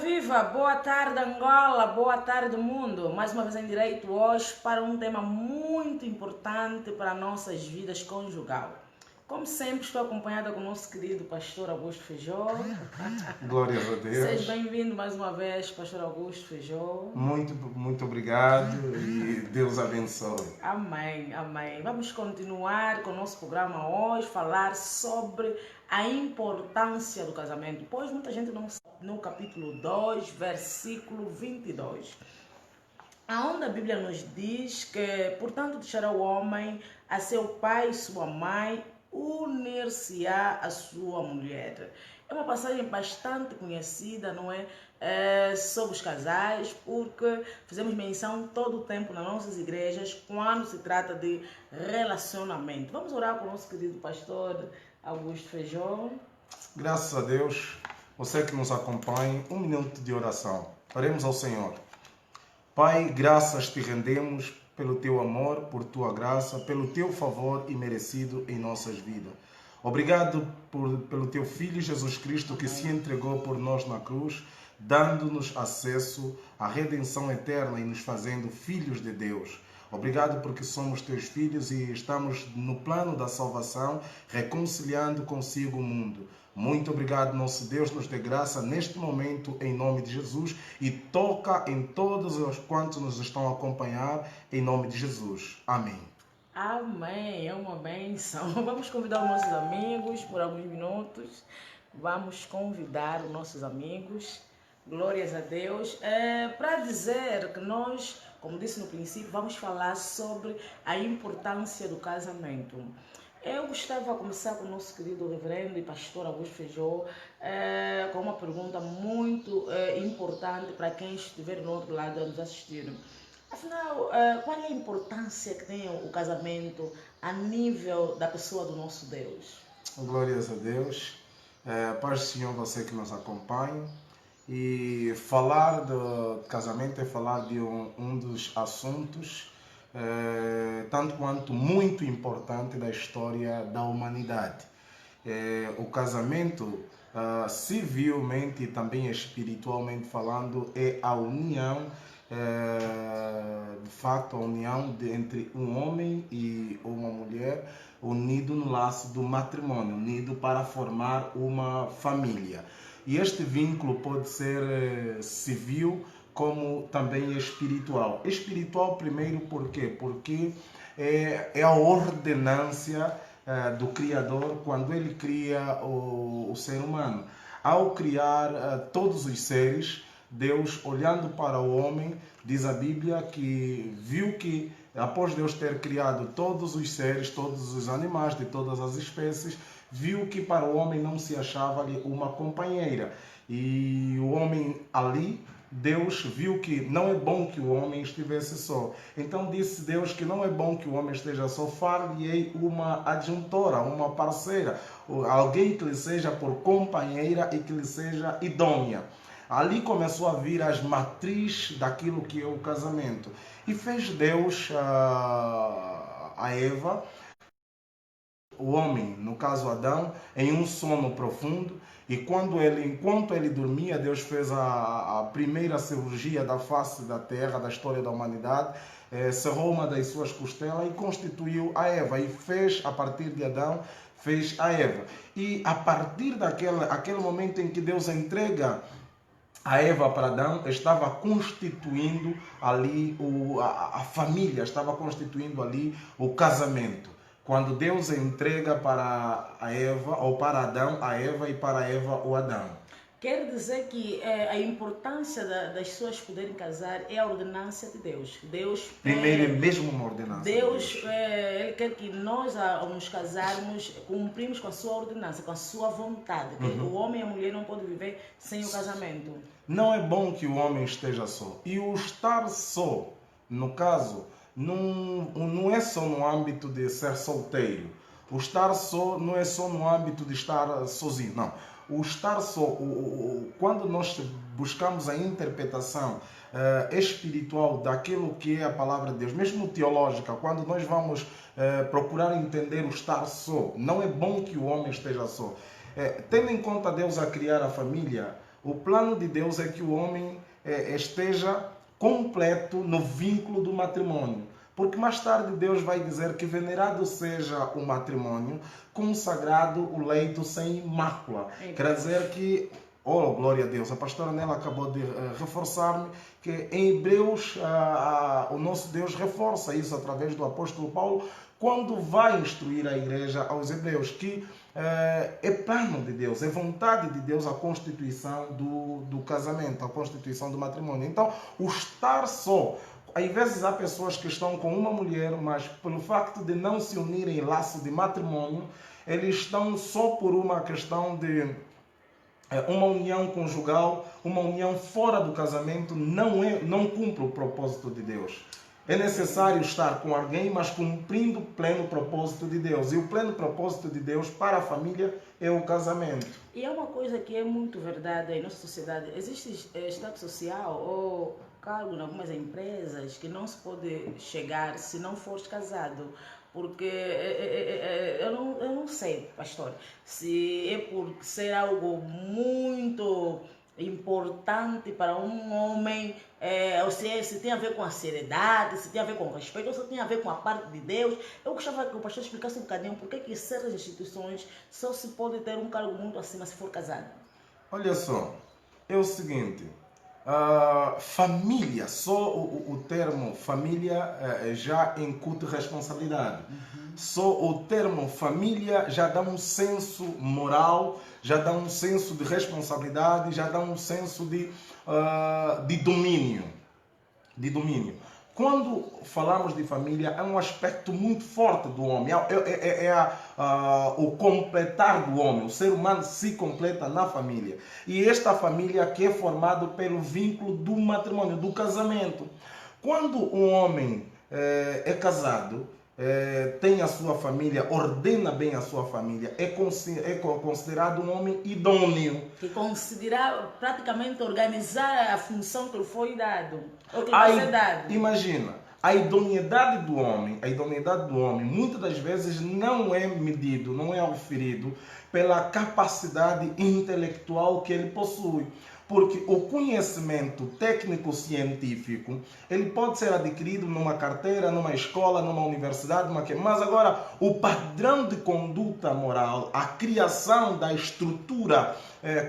Viva! Boa tarde, Angola! Boa tarde, mundo! Mais uma vez em direito hoje para um tema muito importante para nossas vidas conjugal. Como sempre, estou acompanhada com o nosso querido pastor Augusto Feijó. Glórias a Deus. Seja bem-vindo mais uma vez, pastor Augusto Feijó. Muito obrigado e Deus abençoe. Amém, amém. Vamos continuar com o nosso programa hoje, falar sobre a importância do casamento. Pois muita gente não sabe, no capítulo 2, versículo 22. Onde a Bíblia nos diz que, portanto, deixará o homem a seu pai e sua mãe, unir-se-á a sua mulher. É uma passagem bastante conhecida, não é? Sobre os casais, porque fizemos menção todo o tempo nas nossas igrejas quando se trata de relacionamento. Vamos orar com o nosso querido pastor Augusto Feijó. Graças a Deus, você que nos acompanha, um minuto de oração. Oremos ao Senhor. Pai, graças te rendemos pelo teu amor, por tua graça, pelo teu favor imerecido em nossas vidas. Obrigado pelo teu Filho Jesus Cristo que se entregou por nós na cruz, dando-nos acesso à redenção eterna e nos fazendo filhos de Deus. Obrigado porque somos teus filhos e estamos no plano da salvação, reconciliando consigo o mundo. Muito obrigado, nosso Deus, nos dê graça neste momento, em nome de Jesus, e toca em todos os quantos nos estão a acompanhar, em nome de Jesus. Amém. Amém, é uma bênção. Vamos convidar os nossos amigos por alguns minutos. Vamos convidar os nossos amigos. Glórias a Deus. Para dizer que nós, como disse no princípio, vamos falar sobre a importância do casamento. Eu gostava de começar com o nosso querido reverendo e pastor Augusto Feijó com uma pergunta muito importante para quem estiver no outro lado a nos assistir. Afinal, qual é a importância que tem o casamento a nível da pessoa do nosso Deus? Glórias a Deus. Paz do Senhor, você que nos acompanha. E falar de casamento é falar de um dos assuntos tanto quanto muito importante da história da humanidade. O casamento, civilmente e também espiritualmente falando, é a união, de fato, a união entre um homem e uma mulher, unido no laço do matrimônio, unido para formar uma família. E este vínculo pode ser civil como também espiritual. Espiritual primeiro por quê? Porque é a ordenância do Criador quando ele cria o ser humano. Ao criar todos os seres, Deus, olhando para o homem, diz a Bíblia que viu que, após Deus ter criado todos os seres, todos os animais de todas as espécies, viu que para o homem não se achava ali uma companheira. E o homem ali, Deus viu que não é bom que o homem estivesse só. Então disse Deus que não é bom que o homem esteja só, far-lhe-ei uma adjuntora, uma parceira, alguém que lhe seja por companheira e que lhe seja idônea. Ali começou a vir as matrizes daquilo que é o casamento. E fez Deus a Eva, o homem, no caso Adão, em um sono profundo. E enquanto ele dormia, Deus fez a primeira cirurgia da face da terra, da história da humanidade, cerrou uma das suas costelas e constituiu a Eva. E fez, a partir de Adão, fez a Eva. E a partir daquele momento em que Deus entrega a Eva para Adão, estava constituindo ali a família, estava constituindo ali o casamento. Quando Deus entrega para a Eva, ou para Adão, a Eva, e para a Eva, o Adão. Quer dizer que a importância das pessoas poderem casar é a ordenança de Deus. Deus primeiro é mesmo uma ordenança. Deus ele quer que nós, ao nos casarmos, cumprimos com a sua ordenança, com a sua vontade. O homem e a mulher não podem viver sem o casamento. Não é bom que o homem esteja só. E o estar só, no caso, não é só no âmbito de ser solteiro. O estar só não é só no âmbito de estar sozinho, não. O estar só, quando nós buscamos a interpretação espiritual daquilo que é a palavra de Deus, mesmo teológica, quando nós vamos procurar entender o estar só, não é bom que o homem esteja só. Tendo em conta Deus a criar a família, O plano de Deus é que o homem esteja completo no vínculo do matrimônio. Porque mais tarde Deus vai dizer que venerado seja o matrimônio, consagrado o leito sem mácula. Quer dizer que, oh glória a Deus, a pastora Nela acabou de reforçar-me que em Hebreus o nosso Deus reforça isso através do apóstolo Paulo, quando vai instruir a igreja aos hebreus, que é plano de Deus, é vontade de Deus a constituição do casamento, a constituição do matrimônio. Então, o estar só, às vezes há pessoas que estão com uma mulher, mas pelo facto de não se unirem em laço de matrimônio, eles estão só por uma questão de uma união conjugal, uma união fora do casamento, não cumpre o propósito de Deus. É necessário estar com alguém, mas cumprindo o pleno propósito de Deus. E o pleno propósito de Deus para a família é o casamento. E é uma coisa que é muito verdade em nossa sociedade. Existe estado social ou cargo em algumas empresas que não se pode chegar se não fores casado. Porque eu não sei, pastor, se é por ser algo muito importante para um homem, ou se tem a ver com a seriedade, se tem a ver com o respeito, ou se tem a ver com a parte de Deus. Eu gostava que o pastor explicasse um bocadinho por que certas instituições só se pode ter um cargo muito acima se for casado. Olha só, é o seguinte, família, só o termo família já incute responsabilidade. Só o termo família já dá um senso moral, já dá um senso de responsabilidade, já dá um senso de domínio. Quando falamos de família, é um aspecto muito forte do homem, o completar do homem. O ser humano se completa na família. E esta família que é formada pelo vínculo do matrimônio, do casamento. Quando um homem é casado, tem a sua família, ordena bem a sua família, é considerado um homem idôneo. Que considera praticamente organizar a função que lhe foi dado, ou que lhe vai ser dado. Imagina, a idoneidade do homem, muitas das vezes não é medido, não é auferido pela capacidade intelectual que ele possui. Porque o conhecimento técnico-científico, ele pode ser adquirido numa carteira, numa escola, numa universidade, mas agora o padrão de conduta moral, a criação da estrutura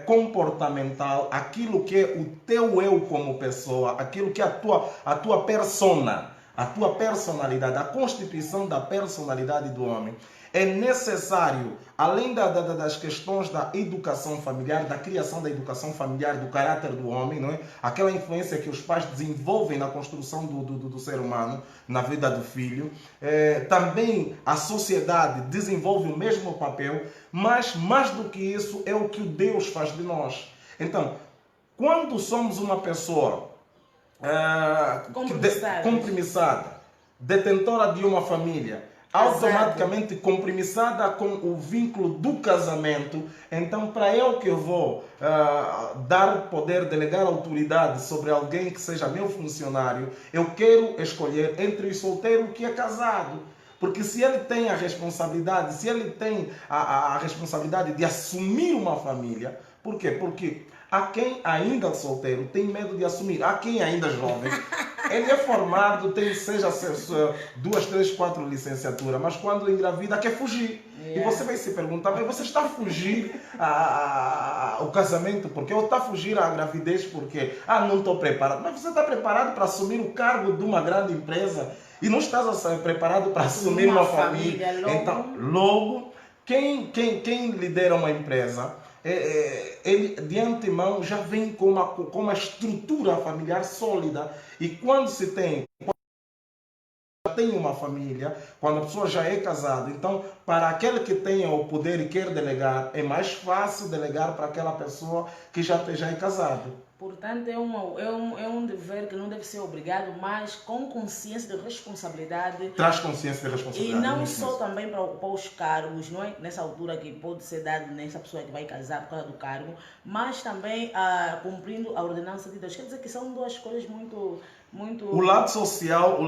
comportamental, aquilo que é o teu eu como pessoa, aquilo que é a tua persona, a tua personalidade, a constituição da personalidade do homem, é necessário, além das questões da educação familiar, da criação da educação familiar, do caráter do homem, não é? Aquela influência que os pais desenvolvem na construção do ser humano, na vida do filho. Também a sociedade desenvolve o mesmo papel, mas mais do que isso é o que Deus faz de nós. Então, quando somos uma pessoa compromissada, detentora de uma família, automaticamente compromissada com o vínculo do casamento, então para eu que eu vou dar poder, delegar autoridade sobre alguém que seja meu funcionário, eu quero escolher entre o solteiro que é casado. Porque se ele tem a responsabilidade, se ele tem a responsabilidade de assumir uma família, por quê? Porque há quem ainda solteiro tem medo de assumir, há quem ainda jovem, ele é formado, tem seja 2, 3, 4 licenciaturas, mas quando engravida quer fugir. E você vai se perguntar, mas você está a fugir ao casamento porque? Ou está a fugir à gravidez porque? Não estou preparado. Mas você está preparado para assumir o cargo de uma grande empresa e não está preparado para assumir uma família. Então, logo, quem lidera uma empresa, ele de antemão já vem com uma estrutura familiar sólida. E quando se tem uma família, quando a pessoa já é casada, então para aquele que tem o poder e quer delegar, é mais fácil delegar para aquela pessoa que já é casado. Portanto, é um dever que não deve ser obrigado, mas com consciência de responsabilidade. Traz consciência de responsabilidade. E não só também para ocupar os cargos, não é? Nessa altura que pode ser dado nessa pessoa que vai casar por causa do cargo, mas também cumprindo a ordenança de Deus. Quer dizer que são duas coisas muito... O lado social,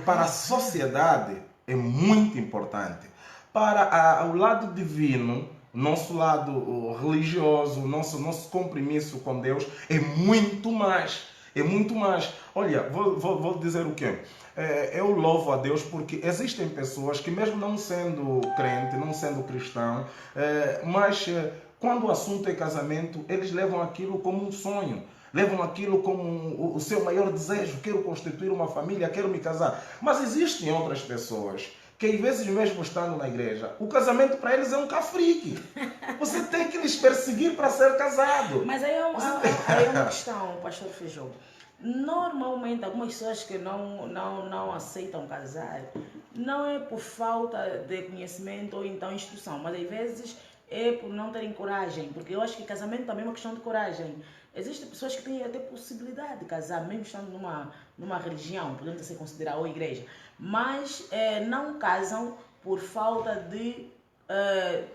para a sociedade é muito importante. Para o lado divino, nosso lado religioso, nosso compromisso com Deus é muito mais. É muito mais. Olha, vou dizer o quê? Eu louvo a Deus porque existem pessoas que mesmo não sendo crente, não sendo cristão, mas quando o assunto é casamento, eles levam aquilo como um sonho. Levam aquilo como o seu maior desejo. Quero constituir uma família, quero me casar. Mas existem outras pessoas que às vezes mesmo estando na igreja, o casamento para eles é um cafrique. Você tem que lhes perseguir para ser casado. Mas aí é uma questão, pastor Feijó. Normalmente, algumas pessoas que não aceitam casar, não é por falta de conhecimento ou então instrução, mas às vezes é por não terem coragem, porque eu acho que casamento também é uma questão de coragem. Existem pessoas que têm até possibilidade de casar, mesmo estando numa religião, podemos ser considerada ou igreja, mas não casam por falta de,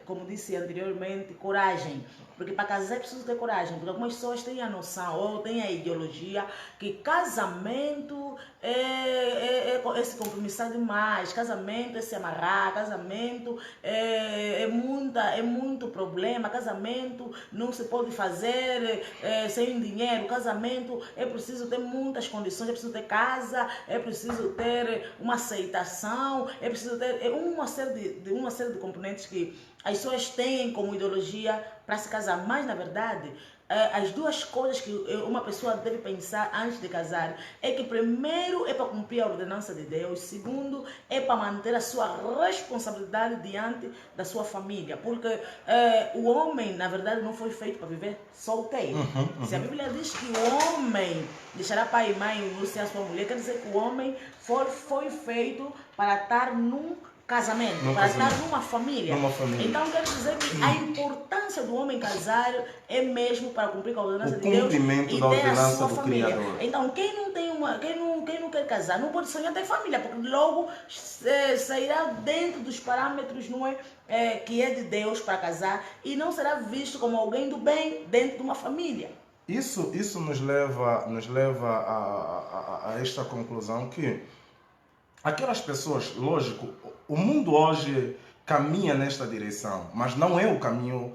como disse anteriormente, coragem. Porque para casar é preciso ter coragem, porque algumas pessoas têm a noção ou têm a ideologia que casamento é se compromissar demais, casamento é se amarrar, casamento é muito problema, casamento não se pode fazer sem dinheiro, casamento é preciso ter muitas condições, é preciso ter casa, é preciso ter uma aceitação, é preciso ter uma série de componentes que as pessoas têm como ideologia para se casar, mas na verdade as duas coisas que uma pessoa deve pensar antes de casar é que primeiro é para cumprir a ordenança de Deus, segundo é para manter a sua responsabilidade diante da sua família, porque o homem na verdade não foi feito para viver solteiro. Se a Bíblia diz que o homem deixará pai e mãe e unir-se à sua mulher, quer dizer que o homem foi feito para estar num casamento, para estar numa família. Então quer dizer que a importância do homem casar é mesmo para cumprir com a ordenança de Deus e ter a sua família. Criador. Então quem não quer casar não pode sonhar ter família, porque logo sairá dentro dos parâmetros, não é, que é de Deus para casar e não será visto como alguém do bem dentro de uma família. Isso nos leva a esta conclusão que aquelas pessoas, lógico, o mundo hoje caminha nesta direção, mas não é o caminho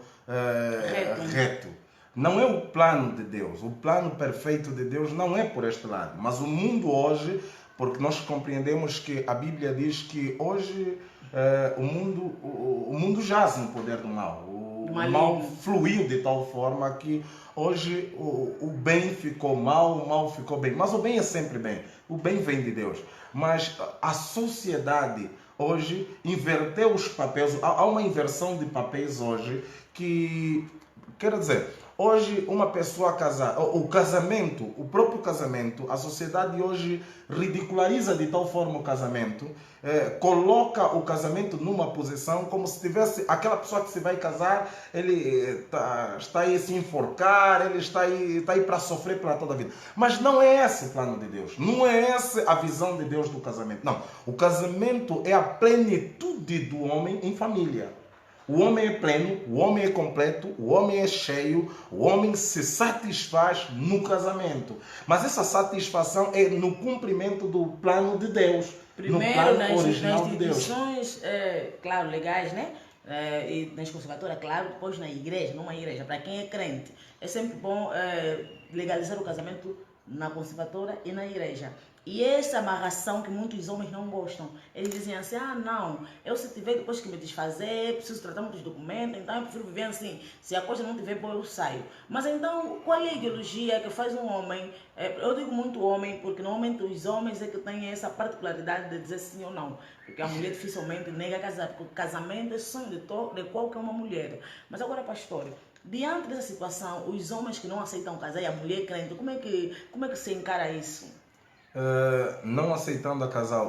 reto. Não é o plano de Deus. O plano perfeito de Deus não é por este lado. Mas o mundo hoje, porque nós compreendemos que a Bíblia diz que hoje o mundo jaz no poder do mal. O mal fluiu de tal forma que hoje o bem ficou mal, o mal ficou bem. Mas o bem é sempre bem. O bem vem de Deus. Mas a sociedade hoje inverteu os papéis. Há uma inversão de papéis hoje que, quer dizer, hoje uma pessoa casar, o casamento, o próprio casamento, a sociedade hoje ridiculariza de tal forma o casamento, coloca o casamento numa posição como se tivesse aquela pessoa que se vai casar, ele está aí a se enforcar, ele está aí para sofrer pela toda a vida. Mas não é esse o plano de Deus, não é essa a visão de Deus do casamento. Não, o casamento é a plenitude do homem em família. O homem é pleno, o homem é completo, o homem é cheio, o homem se satisfaz no casamento. Mas essa satisfação é no cumprimento do plano de Deus. Primeiro nas instituições, claro, legais, né? E nas conservadoras, claro, depois na igreja, numa igreja, para quem é crente. É sempre bom legalizar o casamento na conservadora e na igreja. E essa amarração que muitos homens não gostam. Eles dizem assim, não, eu se tiver depois que me desfazer, preciso tratar muitos documentos, então eu prefiro viver assim. Se a coisa não tiver boa, eu saio. Mas então, qual é a ideologia que faz um homem, eu digo muito homem, porque normalmente os homens é que têm essa particularidade de dizer sim ou não. Porque a mulher dificilmente nega casar, porque o casamento é sonho de qualquer uma mulher. Mas agora, pastor, diante dessa situação, os homens que não aceitam casar e a mulher crente, como é que se encara isso? Não aceitando a casar,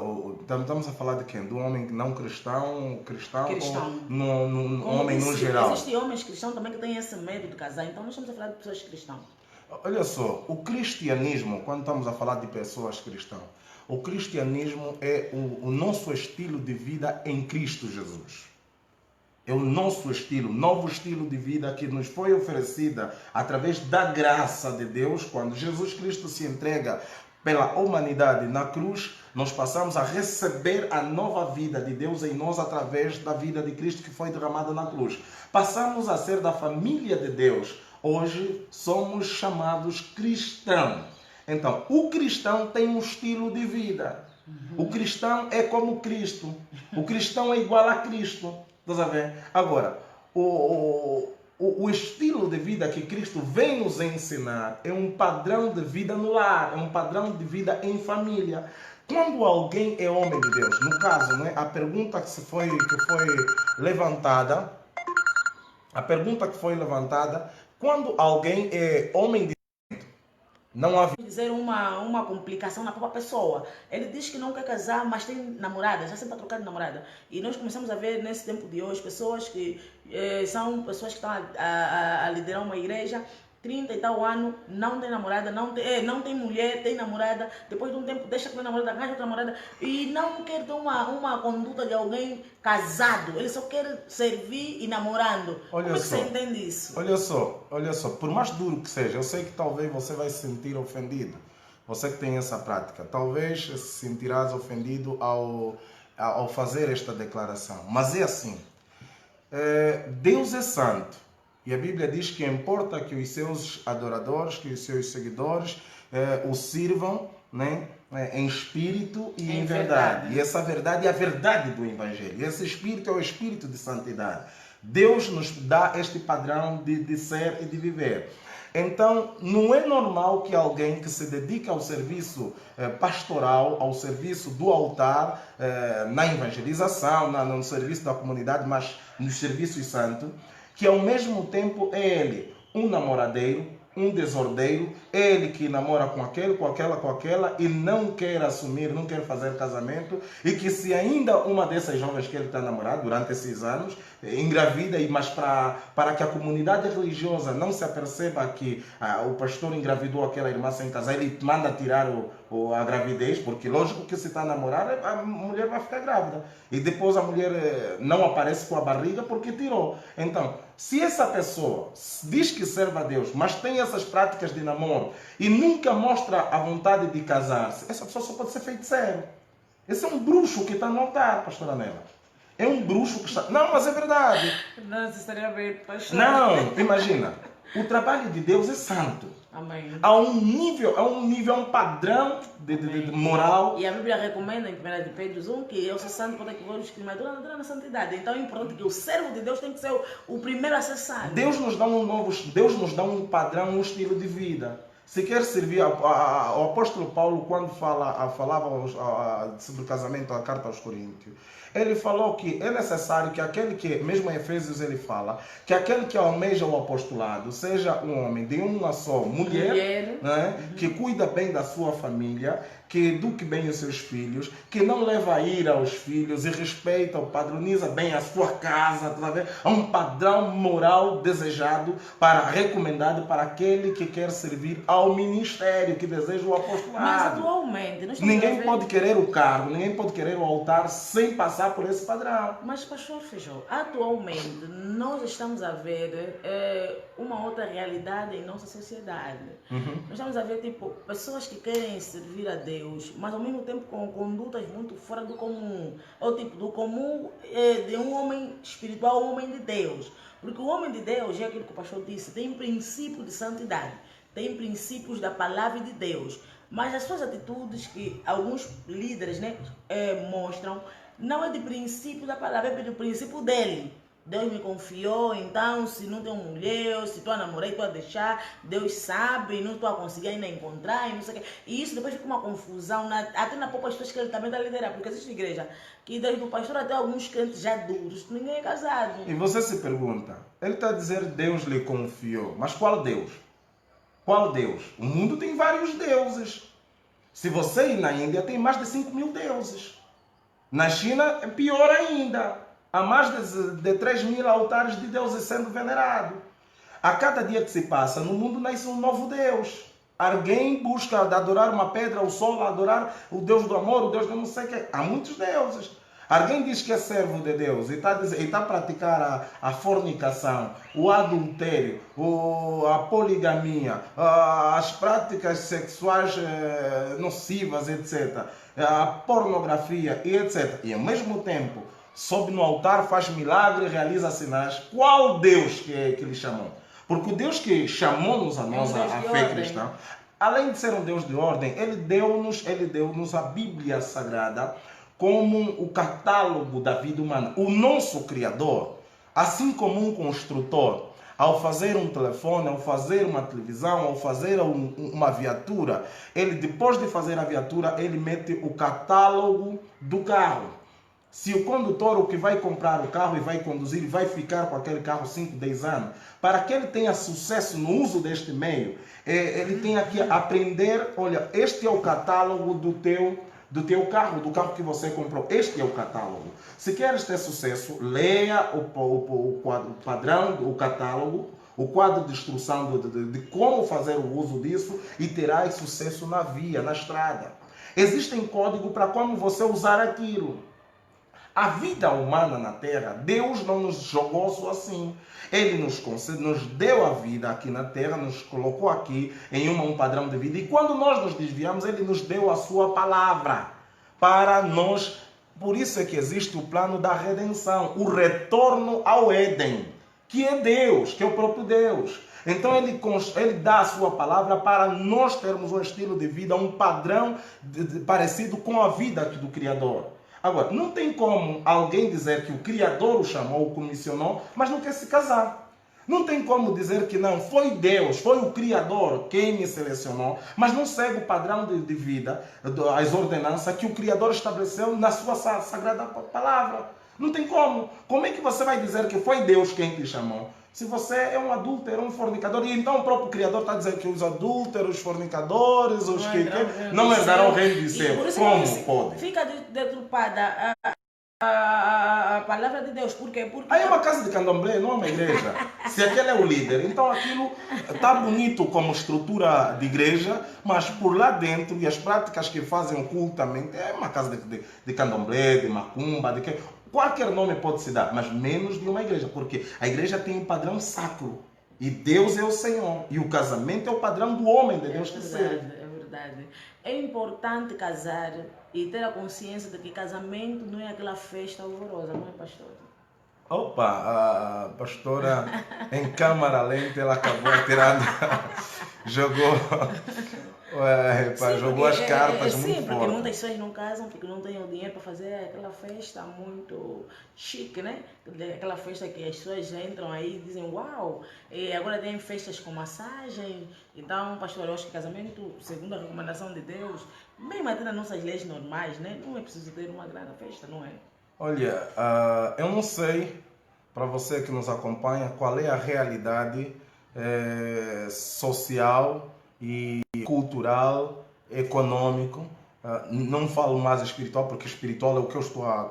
estamos a falar de quem? Do homem não cristão. Ou no homem no geral? Existem homens cristãos também que têm esse medo de casar, então nós estamos a falar de pessoas cristãs. Olha só, o cristianismo, quando estamos a falar de pessoas cristãs, o cristianismo é o nosso estilo de vida em Cristo Jesus. É o nosso estilo, novo estilo de vida que nos foi oferecida através da graça de Deus, quando Jesus Cristo se entrega pela humanidade na cruz, nós passamos a receber a nova vida de Deus em nós através da vida de Cristo que foi derramada na cruz. Passamos a ser da família de Deus. Hoje somos chamados cristãos. Então, o cristão tem um estilo de vida. O cristão é como Cristo. O cristão é igual a Cristo. Estás a ver? Agora, o estilo de vida que Cristo vem nos ensinar é um padrão de vida no lar, é um padrão de vida em família. Quando alguém é homem de Deus, no caso, né, a pergunta que foi levantada, quando alguém é homem de Deus, não há dizer uma complicação na própria pessoa. Ele diz que não quer casar, mas tem namorada, já sempre a trocar de namorada. E nós começamos a ver nesse tempo de hoje pessoas que são pessoas que estão a liderar uma igreja, 30 e tal ano, não tem namorada, não tem mulher, tem namorada, depois de um tempo deixa com a namorada, arranja outra namorada e não quer ter uma conduta de alguém casado, ele só quer servir e namorando. Como é que você entende isso? Olha só, por mais duro que seja, eu sei que talvez você vai se sentir ofendido, você que tem essa prática, talvez se sentirás ofendido ao fazer esta declaração, mas é assim, Deus é santo. E a Bíblia diz que importa que os seus adoradores, que os seus seguidores o sirvam, né, em espírito e em verdade. E essa verdade é a verdade do Evangelho. E esse espírito é o espírito de santidade. Deus nos dá este padrão de ser e de viver. Então, não é normal que alguém que se dedica ao serviço pastoral, ao serviço do altar, na evangelização, no serviço da comunidade, mas nos serviços santos, que ao mesmo tempo é ele um namoradeiro, um desordeiro, ele que namora com aquele, com aquela e não quer assumir, não quer fazer casamento, e que se ainda uma dessas jovens que ele está namorado durante esses anos engravida, mas para que a comunidade religiosa não se aperceba que o pastor engravidou aquela irmã sem casar, ele manda tirar a gravidez, porque lógico que se está a namorar, a mulher vai ficar grávida. E depois a mulher não aparece com a barriga porque tirou. Então, se essa pessoa diz que serve a Deus, mas tem essas práticas de namoro e nunca mostra a vontade de casar-se, essa pessoa só pode ser feiticeiro. Esse é um bruxo que está no altar, pastora Nela. É um bruxo que está... Não, mas é verdade. Não necessariamente, pastor. Não, imagina. O trabalho de Deus é santo. Amém. Há um nível, um padrão de moral. E a Bíblia recomenda em 1 de Pedro 1 que eu sou santo para que vos primadura na santidade. Então é importante que o servo de Deus tem que ser o primeiro a ser sábio. Deus nos dá um padrão, um estilo de vida. Se quer servir, o apóstolo Paulo, quando falava sobre o casamento, a carta aos Coríntios, ele falou que é necessário que aquele que, mesmo em Efésios ele fala, que aquele que almeja o apostolado seja um homem de uma só mulher. Né, que cuida bem da sua família, que eduque bem os seus filhos, que não leva a ira aos filhos e respeita ou padroniza bem a sua casa. Há um padrão moral desejado, recomendado para aquele que quer servir ao ministério, que deseja o apostolado. Mas atualmente... Ninguém pode querer o cargo, ninguém pode querer o altar sem passar por esse padrão. Mas, pastor Feijó, atualmente nós estamos a ver uma outra realidade em nossa sociedade. Nós estamos a ver, pessoas que querem servir a Deus, mas ao mesmo tempo com condutas muito fora do comum. Ou do comum de um homem espiritual, um homem de Deus. Porque o homem de Deus, é aquilo que o pastor disse, tem princípio de santidade, tem princípios da palavra de Deus. Mas as suas atitudes que alguns líderes mostram, não é de princípio da palavra, é do princípio dele. Deus me confiou, então se não tenho mulher, se estou a namorar e estou a deixar, Deus sabe, não estou a conseguir ainda encontrar, e não sei o quê. E isso depois fica uma confusão, até na poucas pessoas que ele também está a liderar, porque existe igreja que desde o pastor até alguns crentes já duros, ninguém é casado. E você se pergunta, ele está a dizer Deus lhe confiou, mas qual Deus? Qual Deus? O mundo tem vários deuses. Se você ir na Índia, tem mais de 5.000 deuses. Na China, é pior ainda. Há mais de 3.000 altares de deuses sendo venerados. A cada dia que se passa, no mundo nasce um novo Deus. Alguém busca adorar uma pedra, o sol, adorar o Deus do amor, o Deus do não sei o quê. Há muitos deuses. Alguém diz que é servo de Deus e está a praticar a fornicação, o adultério, a poligamia, as práticas sexuais nocivas, etc., a pornografia e etc. E ao mesmo tempo, sobe no altar, faz milagre, realiza sinais. Qual Deus que lhe chamou? Porque o Deus que chamou-nos a nós, a fé cristã, além de ser um Deus de ordem, Ele deu-nos a Bíblia Sagrada como o catálogo da vida humana. O nosso Criador, assim como um construtor, ao fazer um telefone, ao fazer uma televisão, ao fazer uma viatura, ele, depois de fazer a viatura, ele mete o catálogo do carro. Se o condutor, o que vai comprar o carro e vai conduzir, vai ficar com aquele carro 5, 10 anos, para que ele tenha sucesso no uso deste meio, ele tem que aprender, olha, este é o catálogo do teu carro, do carro que você comprou. Este é o catálogo. Se queres ter sucesso, leia o padrão, o catálogo, o quadro de instrução de como fazer o uso disso e terás sucesso na via, na estrada. Existem códigos para como você usar aquilo. A vida humana na Terra, Deus não nos jogou só assim. Ele nos deu a vida aqui na Terra, nos colocou aqui em um padrão de vida. E quando nós nos desviamos, Ele nos deu a sua palavra para nós. Por isso é que existe o plano da redenção, o retorno ao Éden, que é Deus, que é o próprio Deus. Então ele dá a sua palavra para nós termos um estilo de vida, um padrão parecido com a vida do Criador. Agora, não tem como alguém dizer que o Criador o chamou, o comissionou, mas não quer se casar. Não tem como dizer que não, foi Deus, foi o Criador quem me selecionou, mas não segue o padrão de vida, as ordenanças que o Criador estabeleceu na sua sagrada palavra. Não tem como. Como é que você vai dizer que foi Deus quem te chamou? Se você é um adúltero, um fornicador, e então o próprio Criador está dizendo que os adúlteros, os fornicadores, os que não herdarão o reino de céu. Como pode? Fica deturpada a palavra de Deus. Por quê? Porque aí é uma casa de candomblé, não é uma igreja. Se aquele é o líder, então aquilo está bonito como estrutura de igreja, mas por lá dentro, e as práticas que fazem ocultamente, é uma casa de candomblé, de macumba, de que... qualquer nome pode se dar, mas menos de uma igreja, porque a igreja tem um padrão sacro. E Deus é o Senhor. E o casamento é o padrão do homem, de Deus que serve. É verdade. É importante casar e ter a consciência de que casamento não é aquela festa horrorosa, não é, pastor? Opa, a pastora em câmara lenta, ela acabou tirando, jogou as cartas muito sim, porque forte. muitas pessoas não casam porque não têm o dinheiro para fazer aquela festa muito chique, né? Aquela festa que as pessoas entram aí e dizem, uau, e agora tem festas com massagem. Então, pastor, eu acho que casamento, segundo a recomendação de Deus, bem mantendo nas nossas leis normais, né? Não é preciso ter uma grande festa, não é? Olha, eu não sei, para você que nos acompanha, qual é a realidade social e cultural, econômico. Não falo mais espiritual, porque espiritual é o que eu estou a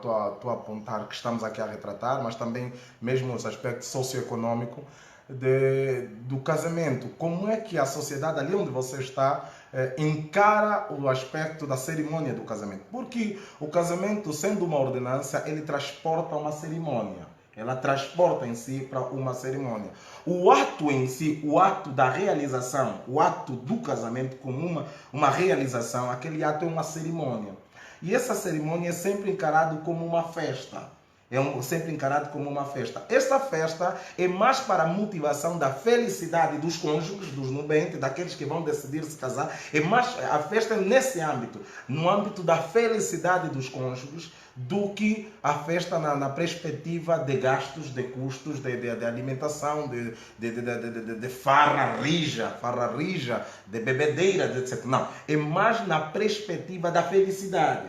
apontar, que estamos aqui a retratar, mas também mesmo os aspectos socioeconômicos do casamento. Como é que a sociedade, ali onde você está, encara o aspecto da cerimônia do casamento? Porque o casamento, sendo uma ordenança, ele transporta uma cerimônia. Ela transporta em si para uma cerimônia. O ato em si, o ato da realização, o ato do casamento como uma realização, aquele ato é uma cerimônia. E essa cerimônia é sempre encarado como uma festa. Sempre encarado como uma festa. Esta festa é mais para a motivação da felicidade dos cônjuges, dos nubentes, daqueles que vão decidir se casar. A festa é nesse âmbito, no âmbito da felicidade dos cônjuges, do que a festa na perspectiva de gastos, de custos, de alimentação, de farra rija, de bebedeira, etc. Não, é mais na perspectiva da felicidade.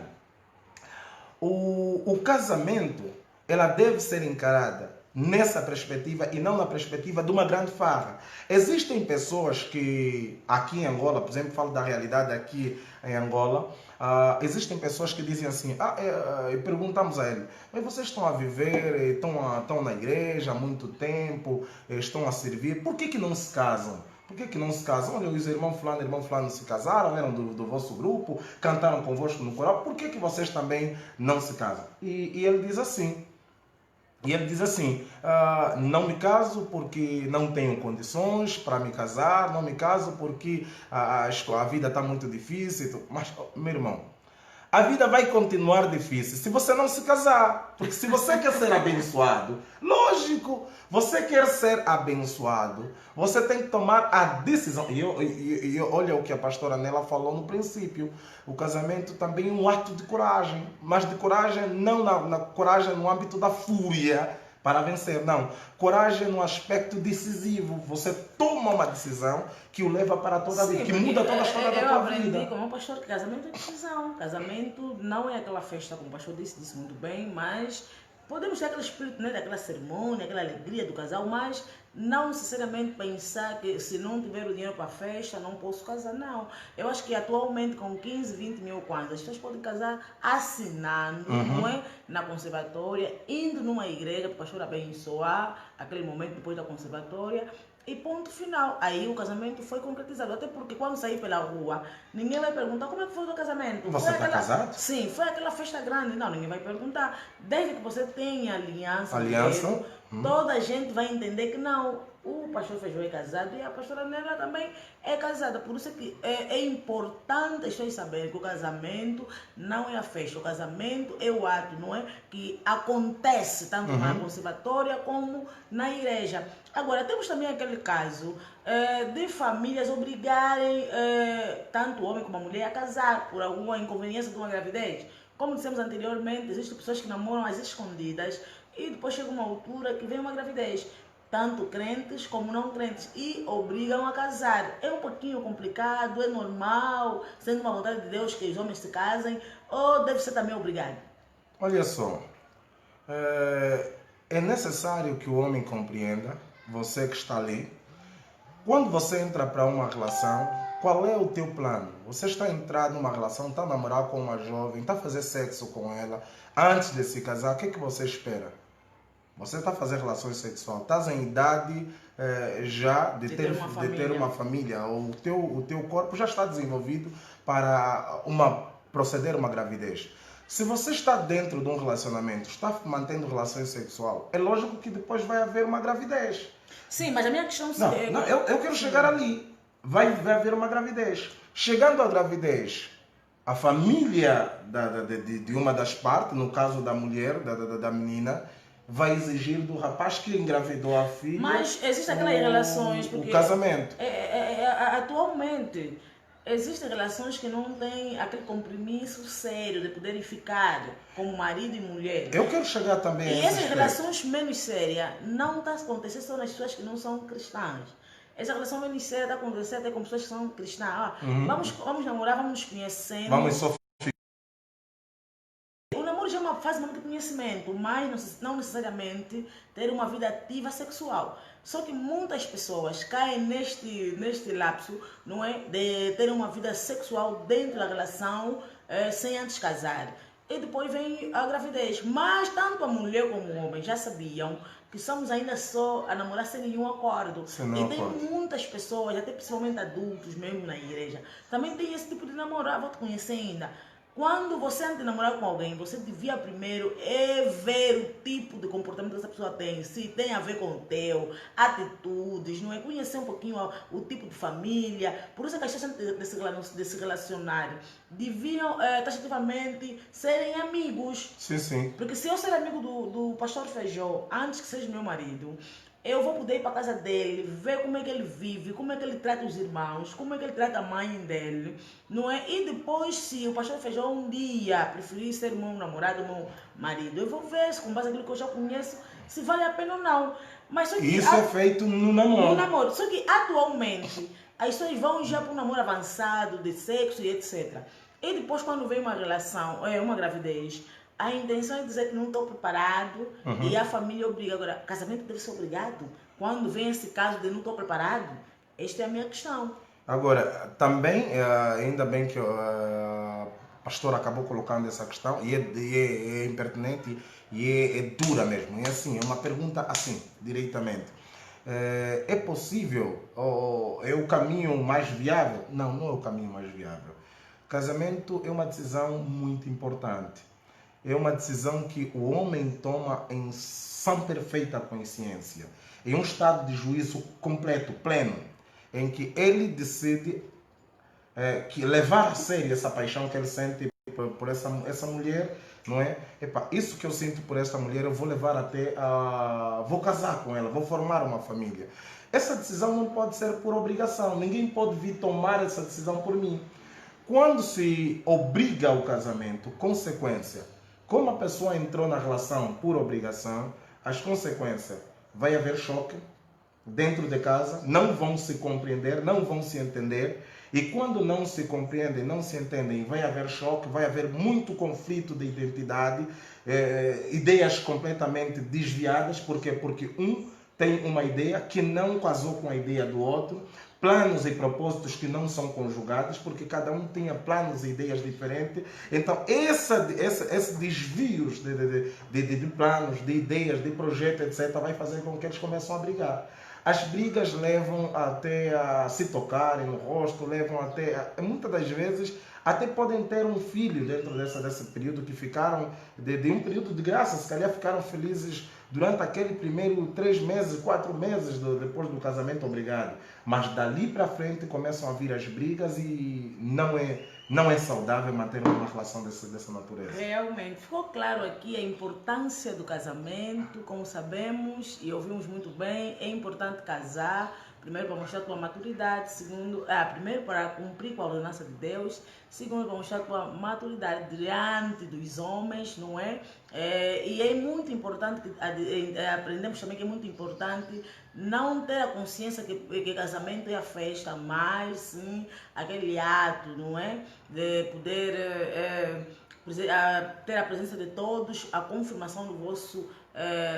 O casamento, ela deve ser encarada nessa perspectiva e não na perspectiva de uma grande farra. Existem pessoas que, aqui em Angola, por exemplo, falo da realidade aqui em Angola, existem pessoas que dizem assim, e perguntamos a ele, mas vocês estão a viver, estão na igreja há muito tempo, estão a servir, por que não se casam? Por que não se casam? Olha, os irmãos fulano e irmão fulano se casaram, eram do vosso grupo, cantaram convosco no coral, por que vocês também não se casam? E ele diz assim, não me caso porque não tenho condições para me casar, não me caso porque a vida está muito difícil. Mas, meu irmão, a vida vai continuar difícil se você não se casar. Porque se você quer ser abençoado, lógico, você quer ser abençoado, você tem que tomar a decisão. E olha o que a pastora Nela falou no princípio. O casamento também é um ato de coragem. Mas de coragem, não na coragem no âmbito da fúria para vencer, não. Coragem no aspecto decisivo. Você toma uma decisão que o leva para toda a vida, que muda toda a história da tua vida. Eu aprendi como um pastor que casamento é decisão. Casamento não é aquela festa, como o pastor disse muito bem, mas podemos ter aquele espírito, né, daquela cerimônia, aquela alegria do casal, mas não necessariamente pensar que se não tiver o dinheiro para a festa, não posso casar, não. Eu acho que atualmente com 15, 20 mil kwanzas, as pessoas podem casar assinando, não é? Na conservatória, indo numa igreja para o pastor abençoar aquele momento depois da conservatória. E ponto final. Aí o casamento foi concretizado. Até porque quando sair pela rua, ninguém vai perguntar como é que foi o teu casamento. Você está casado? Sim, foi aquela festa grande. Não, ninguém vai perguntar. Desde que você tenha aliança. Toda a gente vai entender que não, o pastor Feijó é casado e a pastora Nela também é casada. Por isso que é importante as pessoas saberem que o casamento não é a festa. O casamento é o ato, não é? Que acontece tanto na conservatória como na igreja. Agora, temos também aquele caso de famílias obrigarem tanto o homem como a mulher a casar por alguma inconveniência de uma gravidez. Como dissemos anteriormente, existem pessoas que namoram às escondidas e depois chega uma altura que vem uma gravidez. Tanto crentes como não crentes, e obrigam a casar. É um pouquinho complicado, é normal, sendo uma vontade de Deus que os homens se casem, ou deve ser também obrigado? Olha só, é necessário que o homem compreenda, você que está ali, quando você entra para uma relação, qual é o teu plano? Você está a entrar numa relação, está a namorar com uma jovem, está a fazer sexo com ela, antes de se casar, o que é que você espera? Você está a fazer relações sexuais, estás em idade já de ter uma família, ou o teu corpo já está desenvolvido para proceder uma gravidez. Se você está dentro de um relacionamento, está mantendo relações sexuais, é lógico que depois vai haver uma gravidez. Sim, mas a minha questão... Não, eu quero chegar ali. Vai haver uma gravidez. Chegando à gravidez, a família de uma das partes, no caso da mulher, da menina, vai exigir do rapaz que engravidou a filha. Mas existem aquelas relações... Porque o casamento. Atualmente, existem relações que não têm aquele compromisso sério de poderem ficar como marido e mulher. Eu quero chegar também a E essas relações menos sérias não estão acontecendo só nas pessoas que não são cristãs. Essa relação menos séria está acontecendo até com pessoas que são cristãs. Vamos namorar, vamos nos conhecendo. Vamos só. O namoro já é uma fase de conhecimento, mas não necessariamente ter uma vida ativa sexual. Só que muitas pessoas caem neste lapso, não é, de ter uma vida sexual dentro da relação sem antes casar. E depois vem a gravidez. Mas tanto a mulher como o homem já sabiam que estamos ainda só a namorar sem nenhum acordo. E tem muitas pessoas, até principalmente adultos mesmo na igreja, também tem esse tipo de namoro. Vou te conhecer ainda. Quando você antes de namorar com alguém, você devia primeiro ver o tipo de comportamento que essa pessoa tem, se tem a ver com o teu, atitudes, não é? Conhecer um pouquinho o tipo de família. Por isso é que as pessoas de se relacionar deviam taxativamente serem amigos. Sim. Porque se eu ser amigo do pastor Feijó, antes que seja meu marido, eu vou poder ir para a casa dele, ver como é que ele vive, como é que ele trata os irmãos, como é que ele trata a mãe dele, não é? E depois, se o pastor Feijó um dia preferir ser meu namorado, meu marido, eu vou ver, com base naquilo que eu já conheço, se vale a pena ou não. Mas só que isso é feito no namoro. No namoro. Só que atualmente, as pessoas vão já para um namoro avançado, de sexo e etc. E depois, quando vem uma relação, uma gravidez, a intenção é dizer que não estou preparado e a família obriga. Agora, casamento deve ser obrigado? Quando vem esse caso de não estou preparado? Esta é a minha questão. Agora, também, ainda bem que a pastora acabou colocando essa questão, e é impertinente e é dura mesmo. É assim, é uma pergunta assim, diretamente. É possível? Ou é o caminho mais viável? Não, não é o caminho mais viável. Casamento é uma decisão muito importante. É uma decisão que o homem toma em sã perfeita consciência, em um estado de juízo completo, pleno, em que ele decide que levar a sério essa paixão que ele sente por essa mulher, não é? Epa, isso que eu sinto por esta mulher, eu vou levar até a... vou casar com ela, vou formar uma família. Essa decisão não pode ser por obrigação, ninguém pode vir tomar essa decisão por mim. Quando se obriga ao casamento, consequência, como a pessoa entrou na relação por obrigação, as consequências, vai haver choque dentro de casa, não vão se compreender, não vão se entender, e quando não se compreendem, não se entendem, vai haver choque, vai haver muito conflito de identidade, ideias completamente desviadas, porque um tem uma ideia que não casou com a ideia do outro, planos e propósitos que não são conjugados, porque cada um tinha planos e ideias diferentes. Então, esse desvios de planos, de ideias, de projetos, etc., vai fazer com que eles comecem a brigar. As brigas levam até a se tocarem no rosto, levam até, muitas das vezes, até podem ter um filho dentro desse período, que ficaram, de um período de graça, se calhar ficaram felizes durante aquele primeiro 3 meses, 4 meses depois do casamento obrigado. Mas dali para frente começam a vir as brigas e não é saudável manter uma relação dessa natureza. Realmente, ficou claro aqui a importância do casamento, como sabemos e ouvimos muito bem, é importante casar, primeiro para mostrar a tua maturidade, segundo, primeiro para cumprir com a ordenança de Deus, segundo para mostrar a tua maturidade diante dos homens, não é? E é muito importante, aprendemos também que é muito importante não ter a consciência que casamento é a festa, mas sim aquele ato, não é? De poder ter a presença de todos, a confirmação do vosso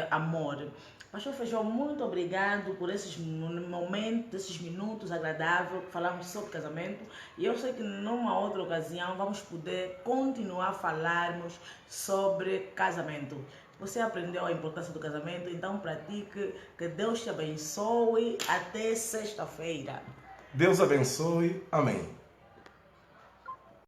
amor. Pastor Feijó, muito obrigado por esses momentos, esses minutos agradáveis que falamos sobre casamento. E eu sei que numa outra ocasião vamos poder continuar a falarmos sobre casamento. Você aprendeu a importância do casamento, então pratique. Que Deus te abençoe. Até sexta-feira. Deus abençoe. Amém.